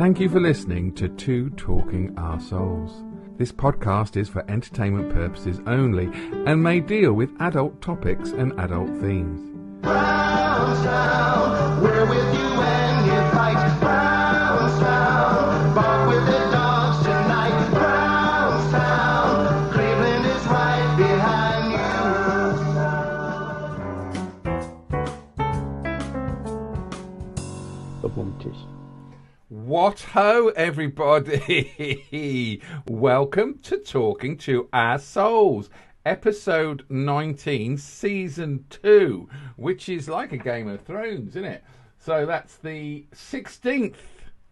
Thank you for listening to Two Talking Arseholes. This podcast is for entertainment purposes only and may deal with adult topics and adult themes. Brownstown, we're with you when you fight. Brownstown, bark with the dogs tonight. Brownstown, Cleveland is right behind you. The Monties. What ho, everybody! Welcome to Talking to Our Souls, episode 19, season 2, which is like a Game of Thrones, isn't it? So that's the 16th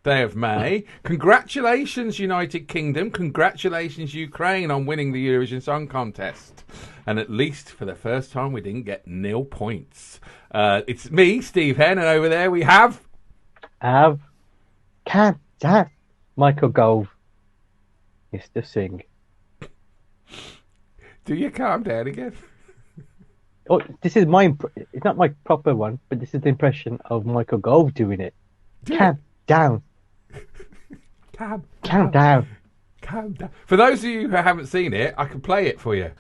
day of May. Congratulations, United Kingdom. Congratulations, Ukraine, on winning the Eurovision Song Contest. And at least for the first time, we didn't get 0 points. It's me, Steve Henn, and over there we have... Michael Gove. Mr. Singh. Do you calm down again? Oh, this is it's not my proper one, but this is the impression of Michael Gove doing it. Calm down. Calm down. Calm down. For those of you who haven't seen it, I can play it for you.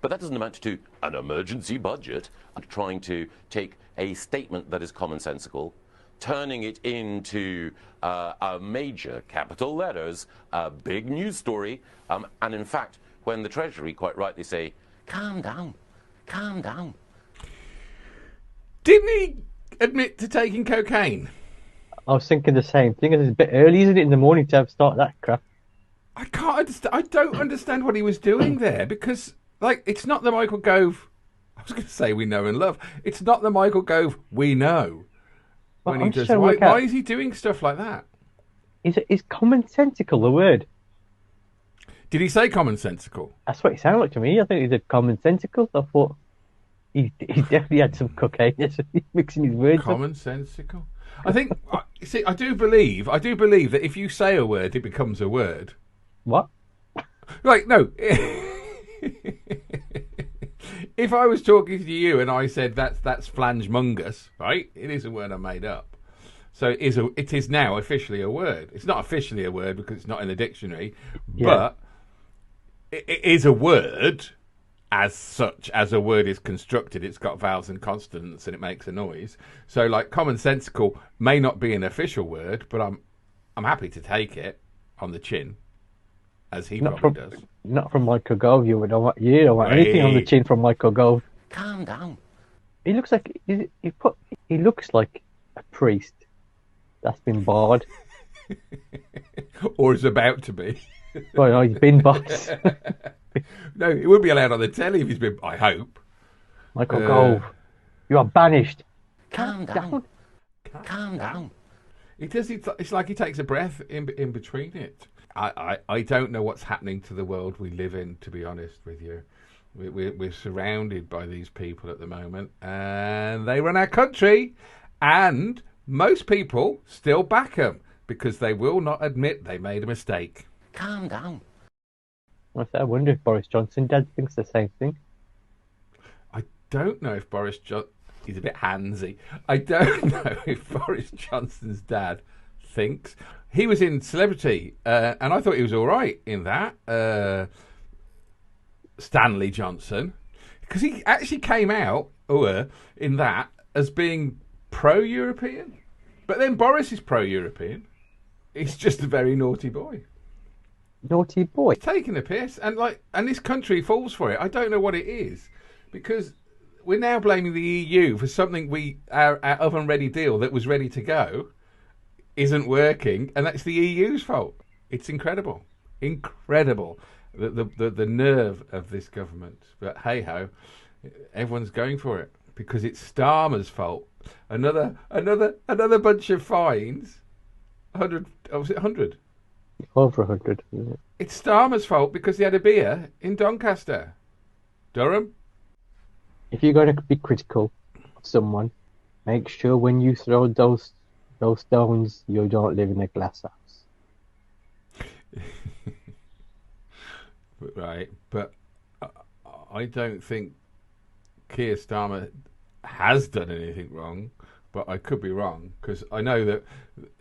But that doesn't amount to an emergency budget. I'm trying to take a statement that is commonsensical, turning it into a major capital letters, a big news story, and in fact, when the Treasury quite rightly say, calm down. Didn't he admit to taking cocaine? I was thinking the same thing. It's a bit early, isn't it, in the morning to start that crap? I can't understand. I don't understand what he was doing there because, like, it's not the Michael Gove. I was going to say we know and love. It's not the Michael Gove we know. When he does, why is he doing stuff like that? Is commonsensical a word? Did he say commonsensical? That's what it sounded like to me. I think he said commonsensical. I thought he definitely had some cocaine. He's mixing his words. Commonsensical. I think. See, I do believe that if you say a word, it becomes a word. What? Like no. If I was talking to you and I said that's flangemungus, right? It is a word I made up. So it is now officially a word. It's not officially a word because it's not in the dictionary, but it is a word as such as a word is constructed. It's got vowels and consonants and it makes a noise. So like commonsensical may not be an official word, but I'm happy to take it on the chin, as he probably does. Not from Michael Gove. You don't want anything on the chin from Michael Gove. Calm down. He looks like he looks like a priest that's been barred, or is about to be. Well, no, he's been barred. No, he would be allowed on the telly if he's been. I hope. Michael Gove, you are banished. Calm down. Calm down. It does. It's like he takes a breath in between it. I don't know what's happening to the world we live in, to be honest with you. We're surrounded by these people at the moment, and they run our country, and most people still back them because they will not admit they made a mistake. Calm down. I wonder if Boris Johnson dad thinks the same thing. I don't know if Boris Johnson... He's a bit handsy. I don't know if Boris Johnson's dad thinks... He was in Celebrity, and I thought he was all right in that. Stanley Johnson. Because he actually came out in that as being pro-European. But then Boris is pro-European. He's just a very naughty boy. Naughty boy? He's taking a piss, and this country falls for it. I don't know what it is. Because we're now blaming the EU for something our oven-ready deal that was ready to go isn't working, and that's the EU's fault. It's incredible. The nerve of this government. But hey ho, everyone's going for it because it's Starmer's fault. Another bunch of fines. 100. Oh, was it 100? Over 100. Isn't it? It's Starmer's fault because he had a beer in Doncaster. Durham. If you're going to be critical of someone, make sure when you throw those stones, you don't live in a glass house. Right, but I don't think Keir Starmer has done anything wrong. but I could be wrong because I know that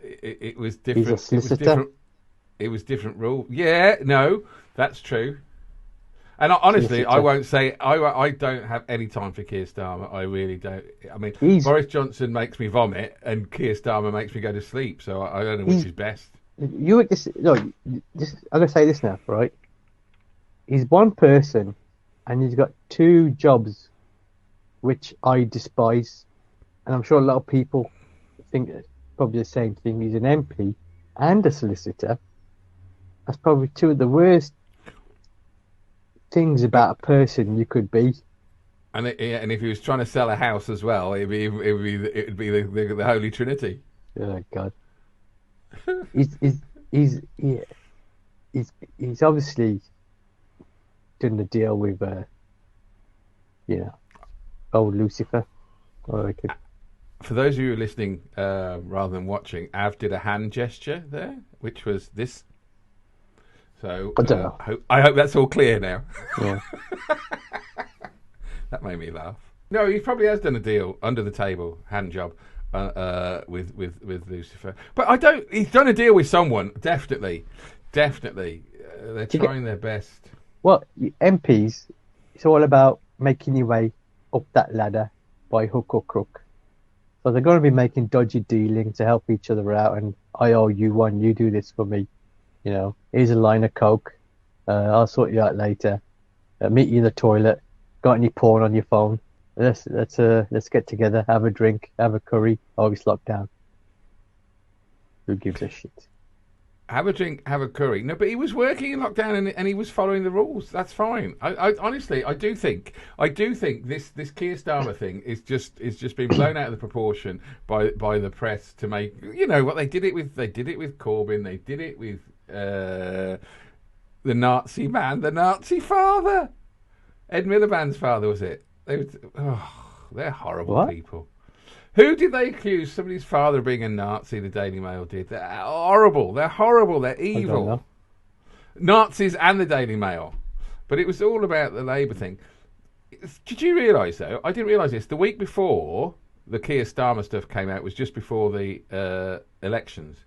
it was different. He's a solicitor. It was different rule. Yeah, no, that's true. And honestly, I won't say I don't have any time for Keir Starmer. I really don't. I mean, Boris Johnson makes me vomit, and Keir Starmer makes me go to sleep. So I don't know which is best. I'm gonna say this now, right? He's one person, and he's got two jobs, which I despise, and I'm sure a lot of people think probably the same thing. He's an MP and a solicitor. That's probably two of the worst things about a person you could be. And if he was trying to sell a house as well, it'd be the Holy Trinity. Oh God. He's obviously done the deal with old Lucifer. For those of you who are listening rather than watching, Av did a hand gesture there, which was this. So I hope that's all clear now. Yeah. That made me laugh. No, he probably has done a deal under the table, hand job, with Lucifer. But I don't. He's done a deal with someone, definitely. They're trying their best. Well, MPs, it's all about making your way up that ladder by hook or crook. So they're going to be making dodgy dealing to help each other out, and I owe you one, you do this for me. You know, here's a line of coke. I'll sort you out later. Meet you in the toilet. Got any porn on your phone? Let's get together, have a drink, have a curry. Oh, it's locked down. Who gives a shit? Have a drink, have a curry. No, but he was working in lockdown and he was following the rules. That's fine. I honestly, I do think this Keir Starmer thing is just being blown out of the proportion by the press to make what they did it with. They did it with Corbyn. They did it with the Nazi man, the Nazi father, Ed Miliband's father, was it? They're horrible people. Who did they accuse? Somebody's father of being a Nazi, the Daily Mail did. They're horrible. They're evil. Nazis and the Daily Mail. But it was all about the Labour thing. Did you realise, though? I didn't realise this. The week before the Keir Starmer stuff came out was just before the elections.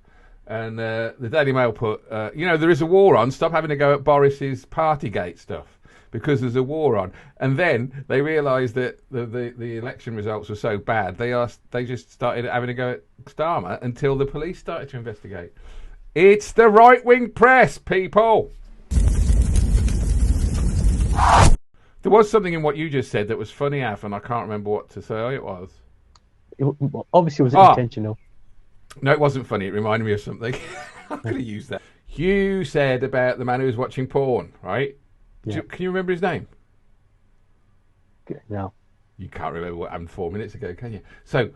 And the Daily Mail put, there is a war on. Stop having to go at Boris's Partygate stuff. Because there's a war on, and then they realised that the election results were so bad, they just started having to go at Starmer until the police started to investigate. It's the right-wing press, people. There was something in what you just said that was funny, Af, and I can't remember what to say it was. Obviously, it was intentional. No, it wasn't funny. It reminded me of something. I'm going to use that. You said about the man who was watching porn, right? Yeah. Can you remember his name? No. You can't remember what happened 4 minutes ago, can you? So,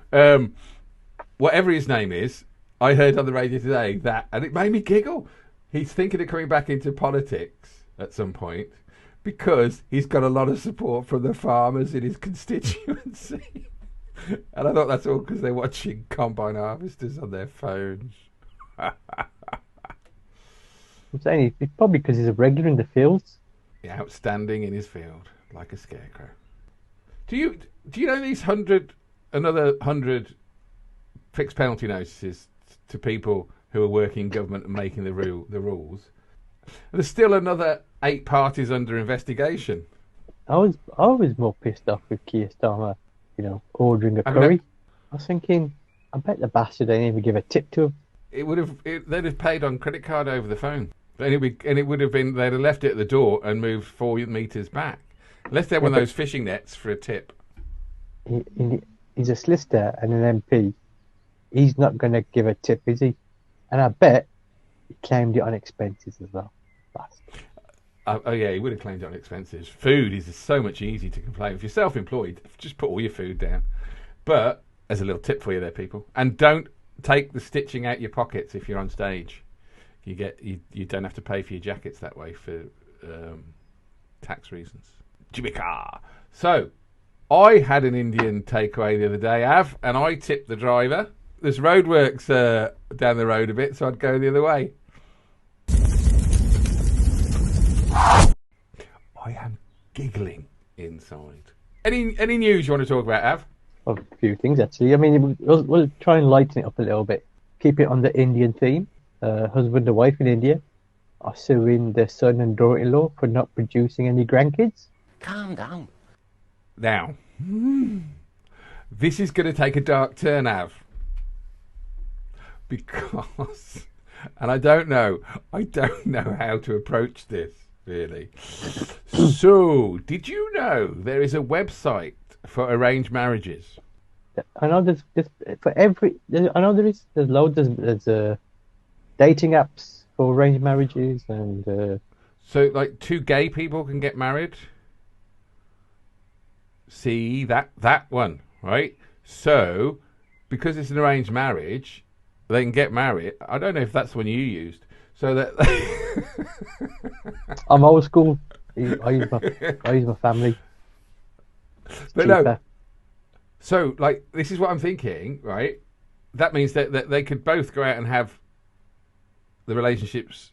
whatever his name is, I heard on the radio today that, and it made me giggle, he's thinking of coming back into politics at some point because he's got a lot of support from the farmers in his constituency. And I thought that's all because they're watching combine harvesters on their phones. I'm saying it's probably because he's a regular in the fields. Outstanding in his field, like a scarecrow. Do you know these another 100 fixed penalty notices to people who are working in government and making the rules? There's still another 8 parties under investigation. I was more pissed off with Keir Starmer, ordering a curry. I was thinking, I bet the bastard didn't even give a tip to him. They'd have paid on credit card over the phone. And it would have been, they'd have left it at the door and moved 4 meters back. Unless they're one of those fishing nets for a tip. He's a solicitor and an MP. He's not going to give a tip, is he? And I bet he claimed it on expenses as well. Yeah, he would have claimed it on expenses. Food is so much easier to complain. If you're self-employed, just put all your food down. But, as a little tip for you there, people. And don't take the stitching out your pockets if you're on stage. You don't have to pay for your jackets that way for tax reasons. Jimika. So, I had an Indian takeaway the other day, and I tipped the driver. There's roadworks down the road a bit, so I'd go the other way. I am giggling inside. Any news you want to talk about, Av? Well, a few things actually. I mean, we'll try and lighten it up a little bit. Keep it on the Indian theme. Husband and wife in India are suing their son and daughter-in-law for not producing any grandkids. Calm down. Now, this is going to take a dark turn, Av. Because, and I don't know how to approach this, really. So, did you know there is a website for arranged marriages? I know there's for every. I know there's loads. There's dating apps for arranged marriages and. So, like, two gay people can get married. See that one, right? So, because it's an arranged marriage, they can get married. I don't know if that's the one you used. So that I'm old school. I use my family. It's but cheaper. no. So, like, this is what I'm thinking, right? That means that they could both go out and have the relationships,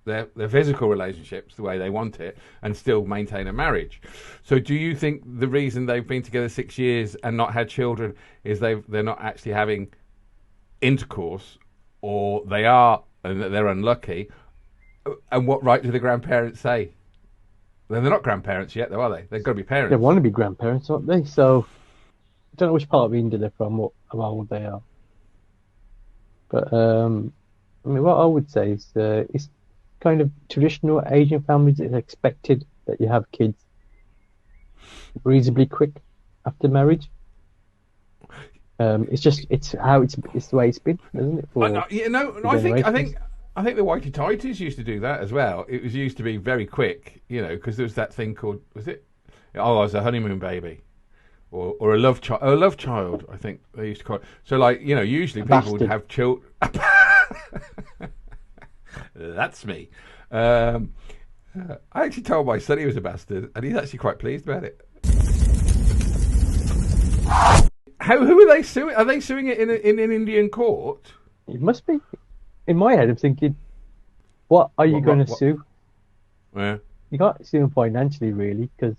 their physical relationships, the way they want it, and still maintain a marriage. So, do you think the reason they've been together 6 years and not had children is they're not actually having intercourse, or they are and they're unlucky? And what right do the grandparents say? They're not grandparents yet, though, are they? They've got to be parents. They want to be grandparents, aren't they? So I don't know which part of India they're from or how old they are. But I mean, what I would say is it's kind of traditional Asian families. It's expected that you have kids reasonably quick after marriage. It's the way it's been, isn't it? I think the whitey tighties used to do that as well. It was used to be very quick, because there was that thing called, was it? Oh, I was a honeymoon baby, or a love child. A love child, I think they used to call it. So, like, usually people would have children. That's me. I actually told my son he was a bastard, and he's actually quite pleased about it. Who are they suing? Are they suing it in an Indian court? It must be. In my head, I'm thinking, what are you going to sue? Yeah. You can't sue them financially, really, because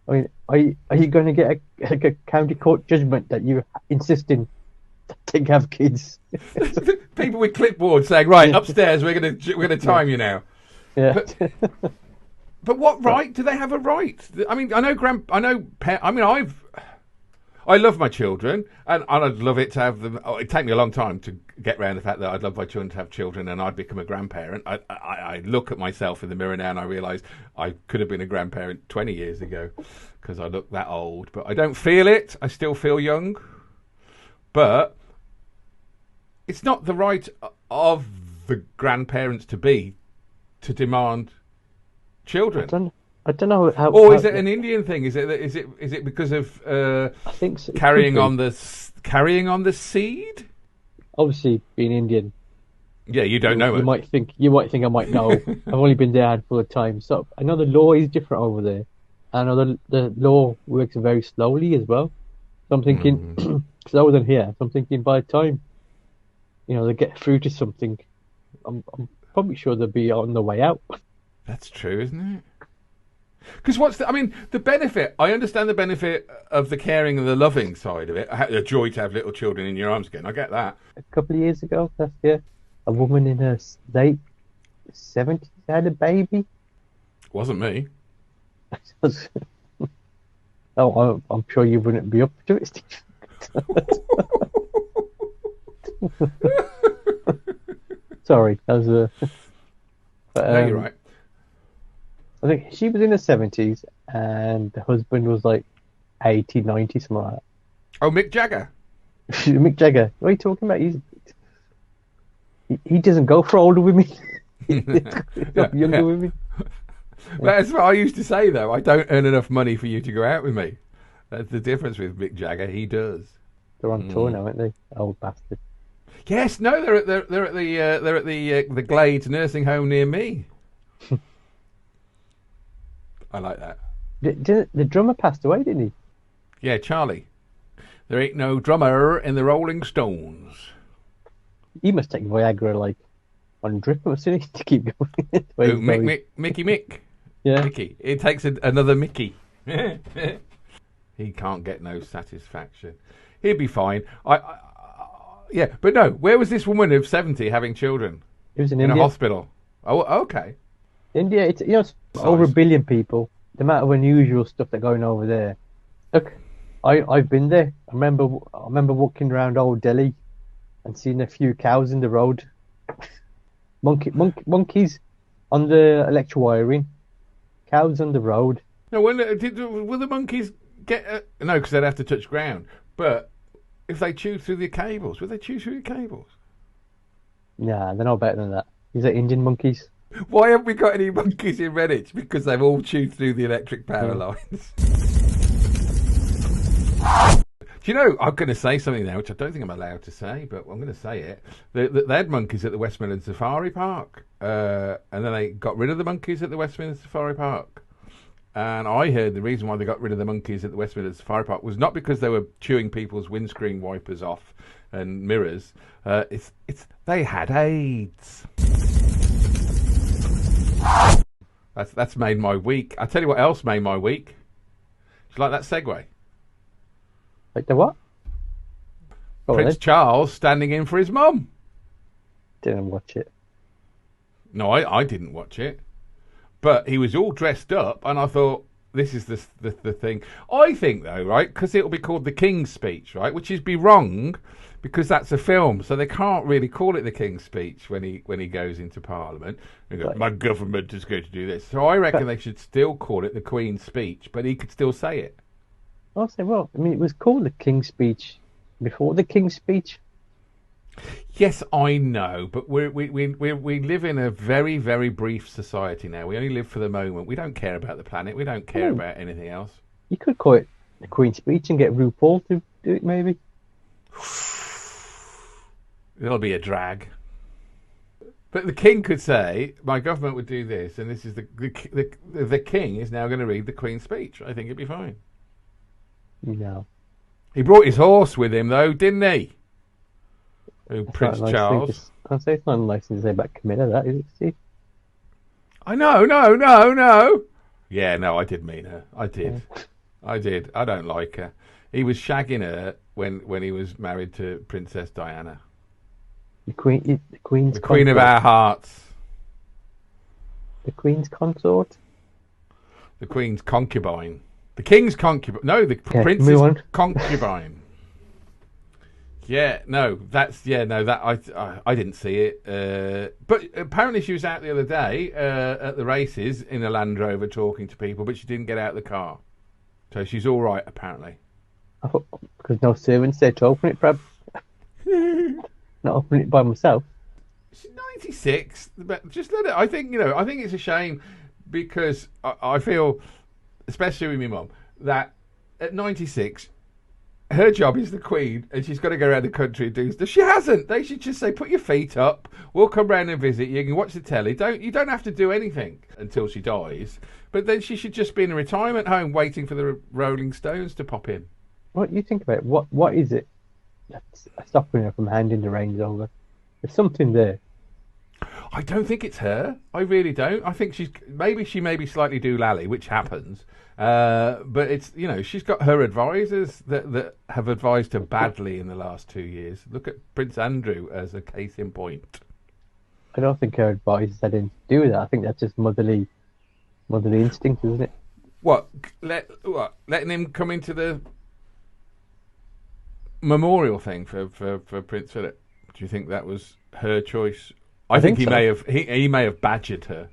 I mean, are you going to get a county court judgment that you're insisting that they have kids? People with clipboards saying, "Right, upstairs, we're gonna time you now." Yeah. But what right do they have a right? I mean, I love my children, and I'd love it to have them. It'd take me a long time to get around the fact that I'd love my children to have children, and I'd become a grandparent. I look at myself in the mirror now, and I realise I could have been a grandparent 20 years ago because I look that old. But I don't feel it. I still feel young. But it's not the right of the grandparents to demand children. I don't know how. Or is it an Indian thing? Is it because of I think so, carrying on the seed? Obviously, being Indian. Yeah, you don't know it. You might think I might know. I've only been there a handful of times, so I know the law is different over there. I know the law works very slowly as well. So I'm thinking, because I wasn't here, so I'm thinking by the time they get through to something, I'm probably sure they'll be on the way out. That's true, isn't it? Because the benefit, I understand the benefit of the caring and the loving side of it. The joy to have little children in your arms again. I get that. A couple of years ago, last year, a woman in her late 70s had a baby. Wasn't me. Oh, I'm sure you wouldn't be up to it, Steve. Sorry, that was a... no, you're right. I think she was in her 70s and the husband was like 80, 90, something like that. Oh, Mick Jagger. Mick Jagger. What are you talking about? He doesn't go for older women. Younger women. That's what I used to say, though. I don't earn enough money for you to go out with me. That's the difference with Mick Jagger. He does. They're on tour now, aren't they? Old bastard. Yes, no, they're at the Glades nursing home near me. I like that. The drummer passed away, didn't he? Yeah, Charlie. There ain't no drummer in the Rolling Stones. He must take Viagra like on drip, mustn't he, to keep going? Mickey Mick. Yeah. Mickey. It takes another Mickey. He can't get no satisfaction. He'd be fine. Yeah, but no. Where was this woman of 70 having children? It was in In India. a hospital. Oh, okay. India, it's over 1 billion people. The amount of unusual stuff that going over there. Look, I've been there. I remember walking around old Delhi and seeing a few cows in the road. Monkeys on the electric wiring. Cows on the road. No, will the monkeys get? No, because they'd have to touch ground. But if they chew through the cables, will they chew through the cables? Nah, they're not better than that. These are Indian monkeys. Why haven't we got any monkeys in Redditch? Because they've all chewed through the electric power lines. Do you know, I'm going to say something now, which I don't think I'm allowed to say, but I'm going to say it. They had monkeys at the Westmoreland Safari Park, and then they got rid of the monkeys at the Westmoreland Safari Park. And I heard the reason why they got rid of the monkeys at the Westmoreland Safari Park was not because they were chewing people's windscreen wipers off and mirrors. It's they had AIDS. That's made my week. I tell you what else made my week. Do you like that segue? Like the what? Prince Charles standing in for his mum. Didn't watch it. No, I didn't watch it. But he was all dressed up, and I thought, this is the thing. I think, though, right, because it'll be called the King's Speech, right, which is be wrong, because that's a film, so they can't really call it the King's Speech when he goes into Parliament. And goes, my government is going to do this. So I reckon they should still call it the Queen's Speech, but he could still say it. I'll say, well, I mean, it was called the King's Speech before the King's Speech. Yes, I know, but we live in a very, very brief society now. We only live for the moment. We don't care about the planet. We don't care about anything else. You could call it the Queen's Speech and get RuPaul to do it, maybe. It'll be a drag. But the King could say, my government would do this, and this is the King is now going to read the Queen's Speech. I think it'd be fine. No. He brought his horse with him, though, didn't he? Prince Charles. I'll say it's not a nice thing to say about Camilla, that is it, Steve? I know, no. Yeah, no, I did mean her. I did. I don't like her. He was shagging her when he was married to Princess Diana. The Queen's The Queen consort. of our hearts. The Queen's consort? The Queen's concubine. The King's concubine. No, the Prince's concubine. Yeah, no, I didn't see it. But apparently she was out the other day at the races in a Land Rover talking to people, but she didn't get out of the car. So she's all right, apparently. I thought, because no servants there to open it, perhaps. Not open it by myself. She's 96. But just let it. I think it's a shame because I feel, especially with my mum, that at 96. Her job is the Queen, and she's got to go around the country and do stuff. She hasn't. They should just say, "Put your feet up. We'll come round and visit you. You can watch the telly. You don't have to do anything until she dies." But then she should just be in a retirement home waiting for the Rolling Stones to pop in. What you think about it? What is it that's stopping her from handing the reins over? There's something there. I don't think it's her. I really don't. I think she may be slightly doolally, which happens. But it's she's got her advisors that have advised her badly in the last 2 years. Look at Prince Andrew as a case in point. I don't think her advisors had anything to do with that. I think that's just motherly instinct, isn't it? Letting him come into the memorial thing for Prince Philip? Do you think that was her choice? I think he may have badgered her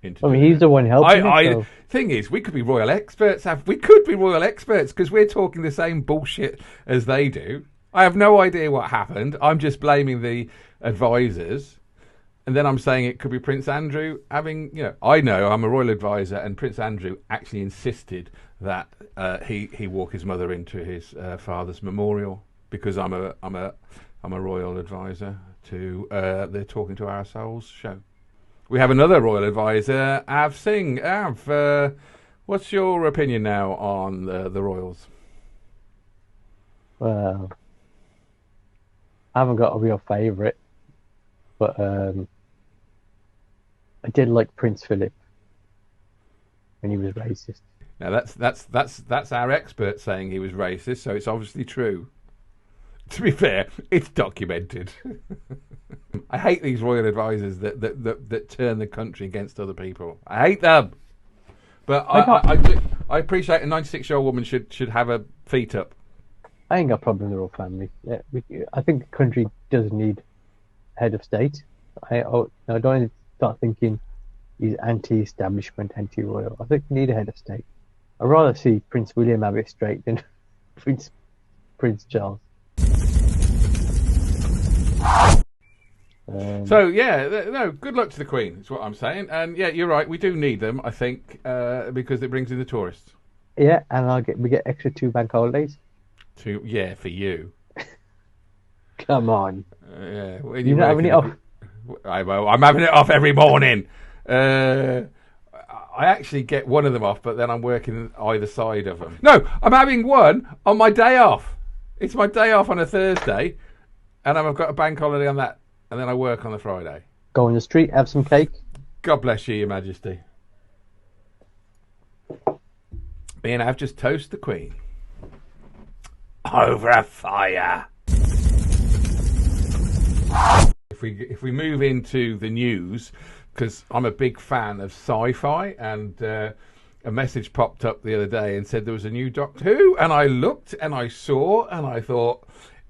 into. I mean, he's the one helping. So. Thing is, we could be royal experts. We could be royal experts because we're talking the same bullshit as they do. I have no idea what happened. I'm just blaming the advisors, and then I'm saying it could be Prince Andrew having. I know I'm a royal advisor, and Prince Andrew actually insisted that he walk his mother into his father's memorial because I'm a royal advisor to the Talking to Our Souls show. We have another royal advisor, Av Singh. Av, what's your opinion now on the royals? Well, I haven't got a real favourite, but I did like Prince Philip when he was racist. Now that's our expert saying he was racist, so it's obviously true. To be fair, it's documented. I hate these royal advisors that turn the country against other people. I hate them. But I appreciate a 96-year-old woman should have her feet up. I ain't got a problem with the royal family. Yeah, I think the country does need a head of state. I don't start thinking he's anti-establishment, anti-royal. I think we need a head of state. I'd rather see Prince William have it straight than Prince Charles. So yeah, no. Good luck to the Queen. Is what I'm saying. And yeah, you're right. We do need them. I think because it brings in the tourists. Yeah, and we get extra 2 bank holidays. Yeah, for you. Come on. Yeah, you're not having it off. I'm having it off every morning. I actually get one of them off, but then I'm working either side of them. No, I'm having one on my day off. It's my day off on a Thursday, and I've got a bank holiday on that, and then I work on the Friday. Go on the street, have some cake. God bless you, Your Majesty. Me and I've just toast the Queen. Over a fire. If we move into the news, because I'm a big fan of sci-fi, and a message popped up the other day and said there was a new Doctor Who, and I looked and I saw and I thought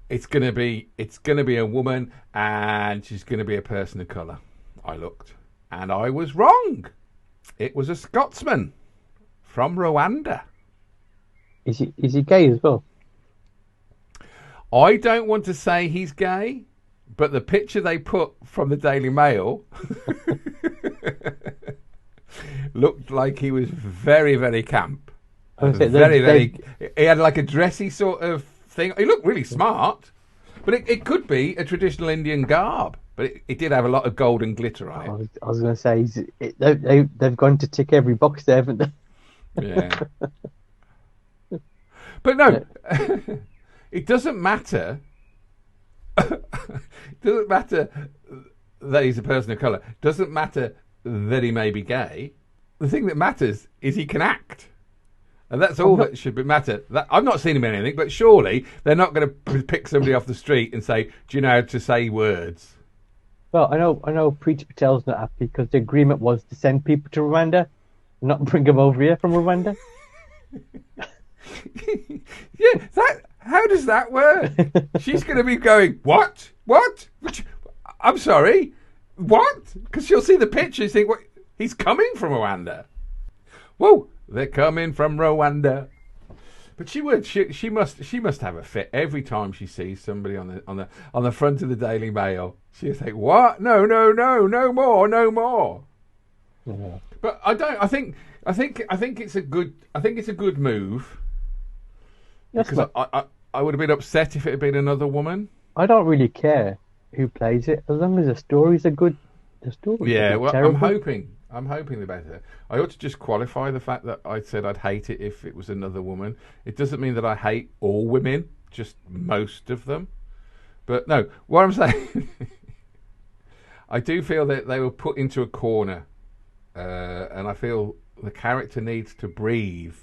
it's gonna be a woman and she's gonna be a person of colour. I looked and I was wrong. It was a Scotsman from Rwanda. Is he gay as well? I don't want to say he's gay, but the picture they put from the Daily Mail looked like he was very, very camp. He had like a dressy sort of thing. He looked really smart, but it could be a traditional Indian garb. But it did have a lot of gold and glitter on it. I was going to say, they've gone to tick every box there, haven't they? Yeah. But no, it doesn't matter. It doesn't matter that he's a person of colour. It doesn't matter that he may be gay. The thing that matters is he can act. And that's all that should matter. I've not seen him in anything, but surely they're not going to pick somebody off the street and say, do you know how to say words? Well, I know Preeti Patel's not happy because the agreement was to send people to Rwanda, not bring them over here from Rwanda. Yeah, how does that work? She's going to be going, what? I'm sorry, what? Because she'll see the pictures, think, what? He's coming from Rwanda. Whoa, they're coming from Rwanda. But she would. She must have a fit every time she sees somebody on the front of the Daily Mail. She'll think, what? No more. Yeah. But I think it's a good move. Because I would have been upset if it had been another woman. I don't really care who plays it as long as the stories are good. The stories. Yeah, well, terrible. I'm hoping the better. I ought to just qualify the fact that I said I'd hate it if it was another woman. It doesn't mean that I hate all women, just most of them. But no, what I'm saying, I do feel that they were put into a corner, and I feel the character needs to breathe.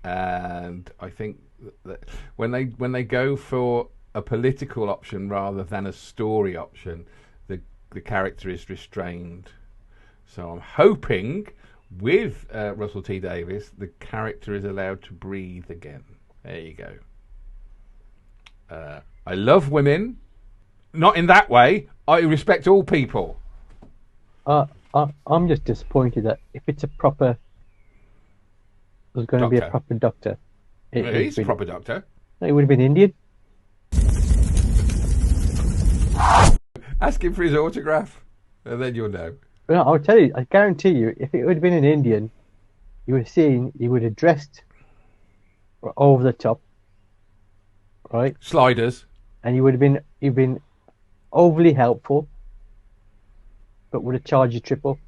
And I think that when they go for a political option rather than a story option, the character is restrained. So I'm hoping with Russell T Davies, the character is allowed to breathe again. There you go. I love women, not in that way. I respect all people. I'm just disappointed that if it's a proper, there's going to be a proper doctor. He's a proper doctor. It would have been Indian. Ask him for his autograph, and then you'll know. Well, I'll tell you, I guarantee you, if it would have been an Indian, you would have seen, he would have dressed over the top, right? Sliders. And you'd been overly helpful, but would have charged you triple,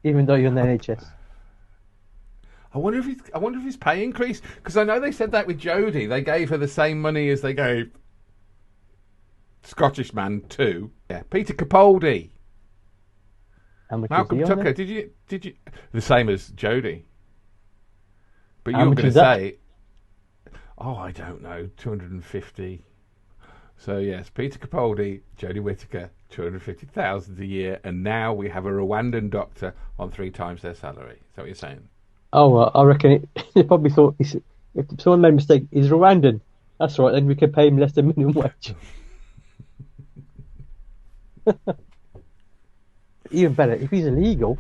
even though you're in the NHS. I wonder if his pay increased, because I know they said that with Jodie. They gave her the same money as they gave Scottish man too. Yeah, Peter Capaldi. How much Malcolm is he Tucker. Did you the same as Jodie? But How you're much going to is that? say, oh, I don't know, 250. So yes, Peter Capaldi, Jodie Whittaker, 250,000 a year, and now we have a Rwandan doctor on 3 times their salary. Is that what you're saying? Oh, well, I reckon he probably thought if someone made a mistake, he's Rwandan. That's right, then we can pay him less than minimum wage. Even better, if he's illegal,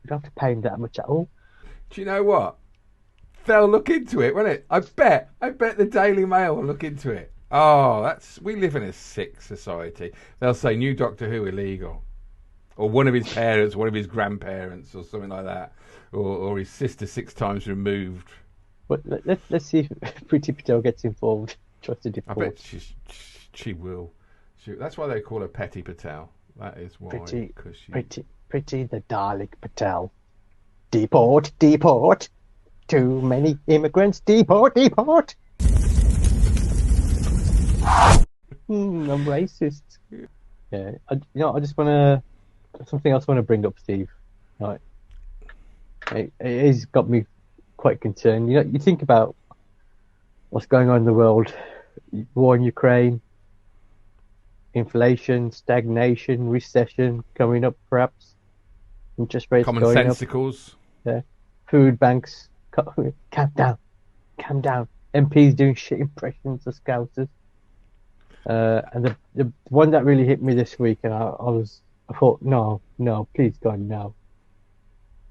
you don't have to pay him that much at all. Do you know what? They'll look into it, won't it? I bet the Daily Mail will look into it. Oh, we live in a sick society. They'll say new Doctor Who illegal, or one of his parents, one of his grandparents, or something like that, or his sister 6 times removed. But let's see if Pretty Patel gets involved. Tries to I deport. bet she will. That's why they call her Petty Patel. That is why. Pretty the Dalek Patel. Deport, deport. Too many immigrants. Deport, deport. I'm racist. Yeah, I just want to. Something else I want to bring up, Steve. Right. It has got me quite concerned. You think about what's going on in the world: war in Ukraine, inflation, stagnation, recession coming up, perhaps. Interest rates Common going up. sensicals. Yeah. Food banks. Calm down. MPs doing shit impressions of Scousers. And the one that really hit me this week, and I thought, no, please God, no.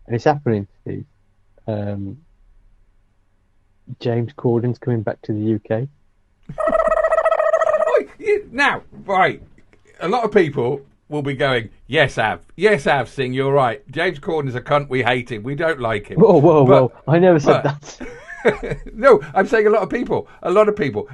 And it's happening, Steve. James Corden's coming back to the UK. Now, right, a lot of people will be going, yes, Av, Singh, you're right. James Corden's a cunt, we hate him, we don't like him. Whoa, I never said that. No, I'm saying a lot of people,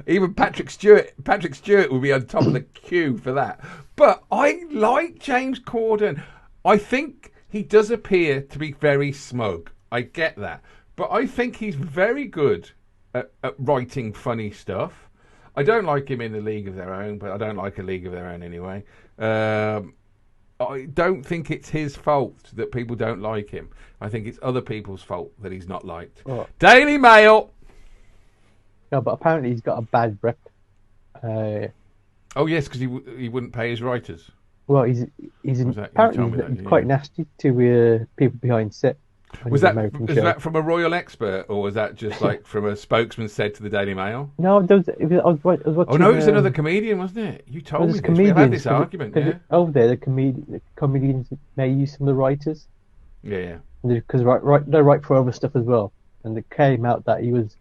even Patrick Stewart will be on top of the queue for that. But I like James Corden. I think he does appear to be very smug. I get that. But I think he's very good at writing funny stuff. I don't like him in A League of Their Own, but I don't like A League of Their Own anyway. I don't think it's his fault that people don't like him. I think it's other people's fault that he's not liked. What? Daily Mail! No, but apparently he's got a bad rep. Oh, yes, because he wouldn't pay his writers. Well, he's apparently quite nasty to people behind set. Was that from a royal expert, or was that just like from a spokesman said to the Daily Mail? No, I was watching. Oh no, it was another comedian, wasn't it? You told me this. We had this argument. Yeah. Over there, the comedians may use some of the writers. Yeah. Because they write for other stuff as well, and it came out that he was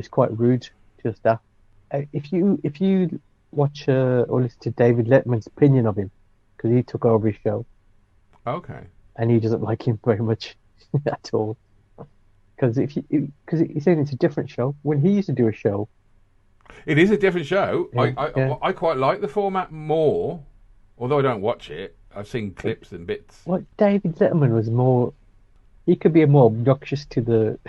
quite rude to the staff. If you watch or listen to David Letterman's opinion of him, because he took over his show. Okay. And he doesn't like him very much. At all, because he's saying it's a different show. When he used to do a show, it is a different show. Yeah, I quite like the format more, although I don't watch it. I've seen clips and bits. Well, David Letterman was more. He could be more obnoxious to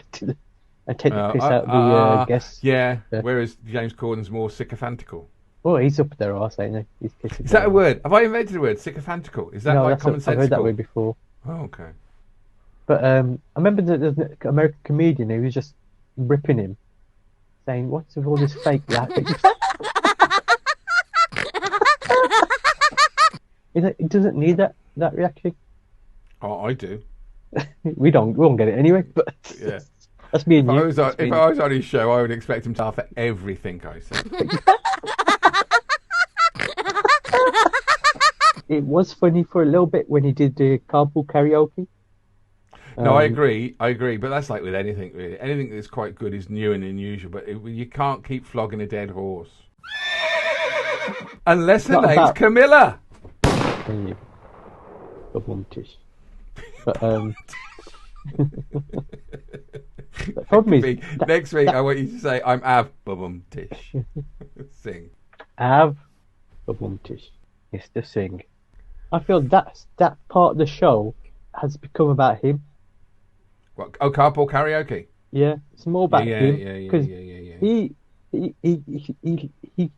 and take the piss out the guests. Yeah. Whereas James Corden's more sycophantical. Oh, he's up their arse, ain't he? Is that a word? Have I invented a word? Sycophantical? Is that like common sense? I've heard that word before. Oh, okay. But I remember there's an American comedian who was just ripping him, saying, "What's with all this fake laughing?" It doesn't need that reaction. Oh, I do. We won't get it anyway. But yeah, that's me and you. If I was on his show, I would expect him to laugh at everything I said. It was funny for a little bit when he did the carpool karaoke. No, I agree, but that's like with anything, really. Anything that's quite good is new and unusual, but you can't keep flogging a dead horse. Unless her name's Camilla. The problem is... Next week, I want you to say, I'm Av Bubum-tish. Sing. Av Bubum-tish. It's the sing. I feel that part of the show has become about him. What? Oh, carpool karaoke. Yeah, it's more about him because he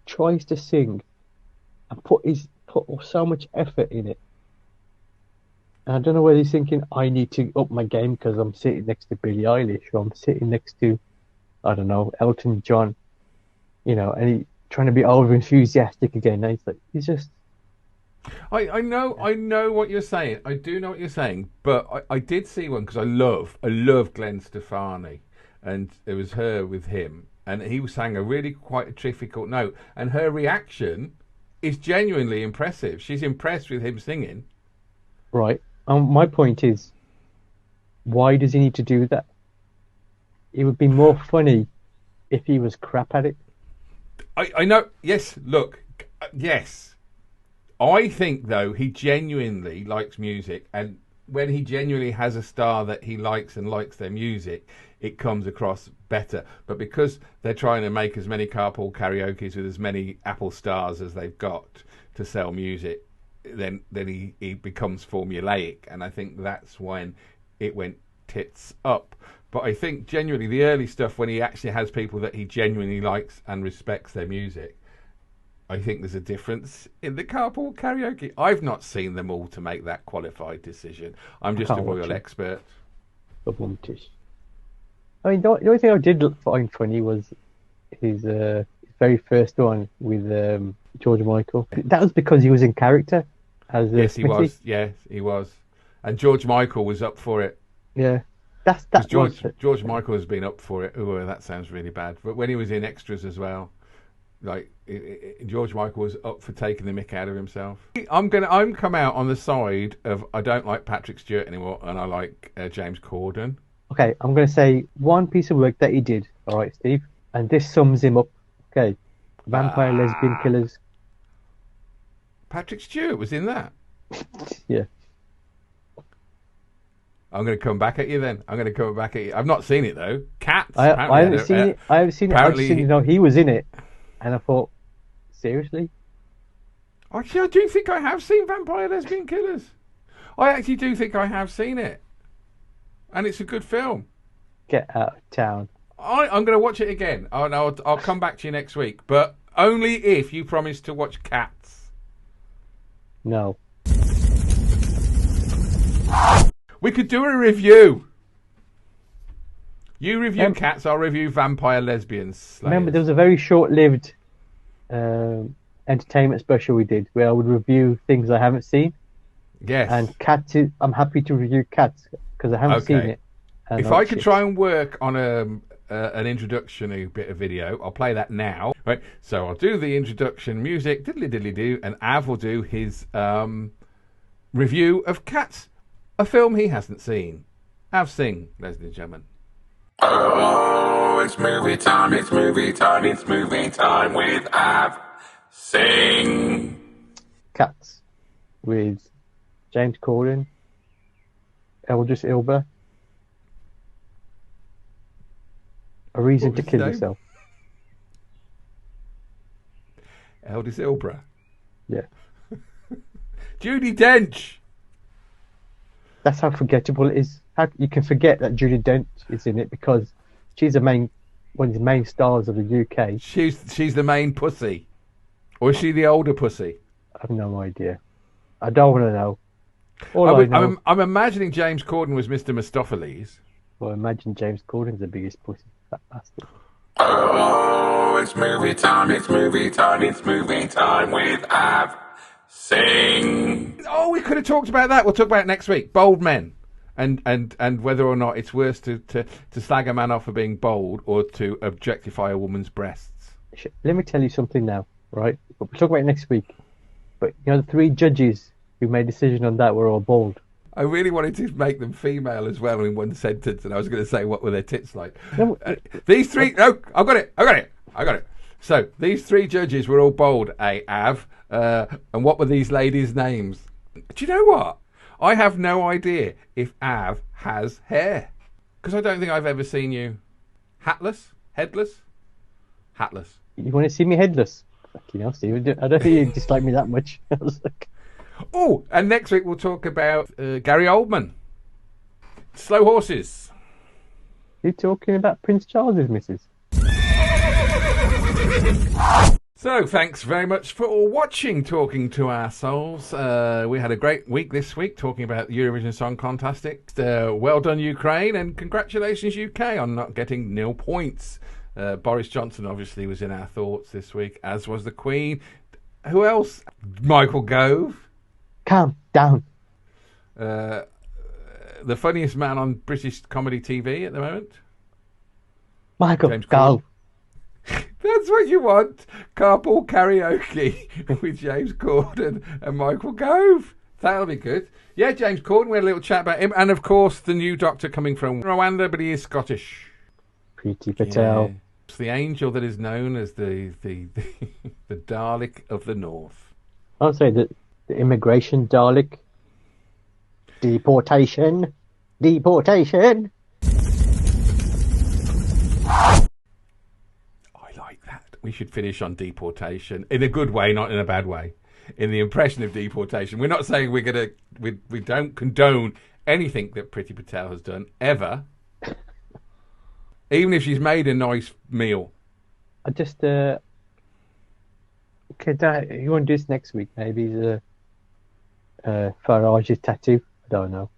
tries to sing and put so much effort in it. And I don't know whether he's thinking I need to up my game because I'm sitting next to Billie Eilish or I'm sitting next to, I don't know, Elton John, and he trying to be over enthusiastic again. And he's just, I know what you're saying. I do know what you're saying, but I did see one because I love Glenn Stefani, and it was her with him, and he was saying a really quite a difficult note, and her reaction is genuinely impressive. She's impressed with him singing. right. My point is, why does he need to do that? It would be more funny if he was crap at it. I know. Yes, look, yes. I think though he genuinely likes music, and when he genuinely has a star that he likes and likes their music, it comes across better. But because they're trying to make as many carpool karaoke's with as many Apple stars as they've got to sell music, then he becomes formulaic, and I think that's when it went tits up. But I think genuinely the early stuff when he actually has people that he genuinely likes and respects their music, I think there's a difference in the carpool karaoke. I've not seen them all to make that qualified decision. I'm just a can't watch royal it. expert. Tish. I mean, the only thing I did find funny was his very first one with George Michael. That was because he was in character as Yes, he Smithy. was. Yes, he was. And George Michael was up for it. Yeah, Because that was George Michael has been up for it. Oh, that sounds really bad. But when he was in extras as well, George Michael was up for taking the mick out of himself. I'm come out on the side of I don't like Patrick Stewart anymore, and I like James Corden. Okay. I'm going to say one piece of work that he did. All right, Steve, and this sums him up. Okay, Vampire Lesbian Killers. Patrick Stewart was in that. Yeah. I'm going to come back at you then. I've not seen it though. Cats. I haven't seen it. I haven't seen it. I apparently- just didn't know he was in it, and I thought, seriously? Actually, I do think I have seen Vampire Lesbian Killers. I actually do think I have seen it, and it's a good film. Get out of town. I'm going to watch it again. I'll come back to you next week, but only if you promise to watch Cats. No. We could do a review. You review Cats, I'll review Vampire Lesbians. Slayers. Remember, there was a very short-lived entertainment special we did where I would review things I haven't seen. Yes. And Cats, I'm happy to review Cats because I haven't seen it. And If I could try and work on an introduction bit of video, I'll play that now. Right. So I'll do the introduction music, diddly diddly do, and Av will do his review of Cats, a film he hasn't seen. Av, sing, ladies and gentlemen. Oh, it's movie time, it's movie time, it's movie time with Av. Sing. Cats with James Corden, Idris Elba. A Reason What to was his Kill name? Yourself. Eldest Ilbra. Yeah. Judi Dench. That's how forgettable it is. How you can forget that Judi Dench is in it because she's one of the main stars of the UK. She's the main pussy. Or is she the older pussy? I have no idea. I don't want to know. All I know, I'm imagining James Corden was Mr. Mistopheles. well, imagine James Corden's the biggest pussy. That bastard. Oh, it's movie time, it's movie time, it's movie time with Av. Sing. Oh, we could have talked about that. We'll talk about it next week. Bold men. And whether or not it's worse to slag a man off for being bold or to objectify a woman's breasts. Let me tell you something now, right? We'll talk about it next week. But the 3 judges who made a decision on that were all bald. I really wanted to make them female as well in one sentence, and I was going to say, what were their tits like? No, These 3... No, I've got it. So, these 3 judges were all bald, Av. And what were these ladies' names? Do you know what? I have no idea if Av has hair. Because I don't think I've ever seen you hatless, headless, hatless. You want to see me headless? Fucking hell, Steve. I don't think you dislike me that much. I was like, Oh, and next week we'll talk about Gary Oldman. Slow horses. you're talking about Prince Charles's missus. So So, thanks very much for watching Talking to Our Souls. We had a great week this week talking about the Eurovision Song Contest. Well done, Ukraine, and congratulations, UK, on not getting 0 points. Boris Johnson obviously was in our thoughts this week, as was the Queen. Who else? Michael Gove. Calm down. The funniest man on British comedy TV at the moment. Michael, James go. That's what you want. Carpool karaoke with James Corden and Michael Gove. That'll be good. Yeah, James Corden, we had a little chat about him. And of course, the new doctor coming from Rwanda, but he is Scottish. Priti Patel. Yeah. It's the angel that is known as the Dalek of the North. I'll say the immigration Dalek. Deportation. Deportation. We should finish on deportation in a good way, not in a bad way. In the impression of deportation, we're not saying we don't condone anything that Priti Patel has done ever, even if she's made a nice meal. I just you want to do this next week? Maybe the Farage's tattoo. I don't know.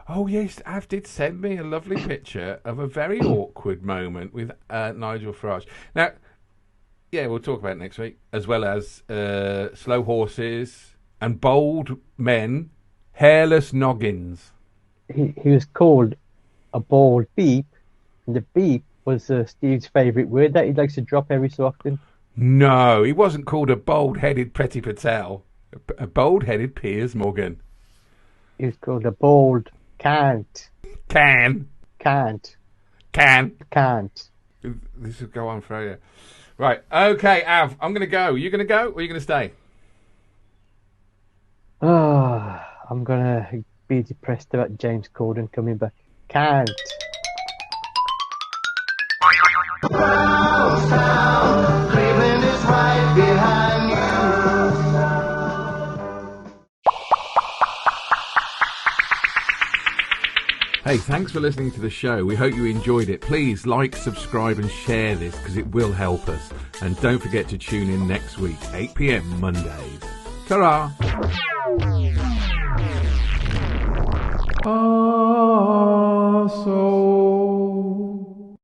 Oh yes, Av did send me a lovely picture of a very awkward moment with Nigel Farage. Now. Yeah, we'll talk about it next week, as well as slow horses and bold men, hairless noggins. He was called a bald beep, and the beep was Steve's favourite word that he likes to drop every so often. No, he wasn't called a bald-headed Priti Patel, a bald-headed Piers Morgan. He was called a bald can't. Can. Can't. Can. Can't. This will go on forever. Right, okay, Av, I'm going to go. You going to go, or are you going to stay? I'm going to be depressed about James Corden coming back. Can't. Brownstown, Cleveland is right behind you. Hey, thanks for listening to the show. We hope you enjoyed it. Please like, subscribe and share this because it will help us. And don't forget to tune in next week, 8 p.m. Mondays. Ta-ra!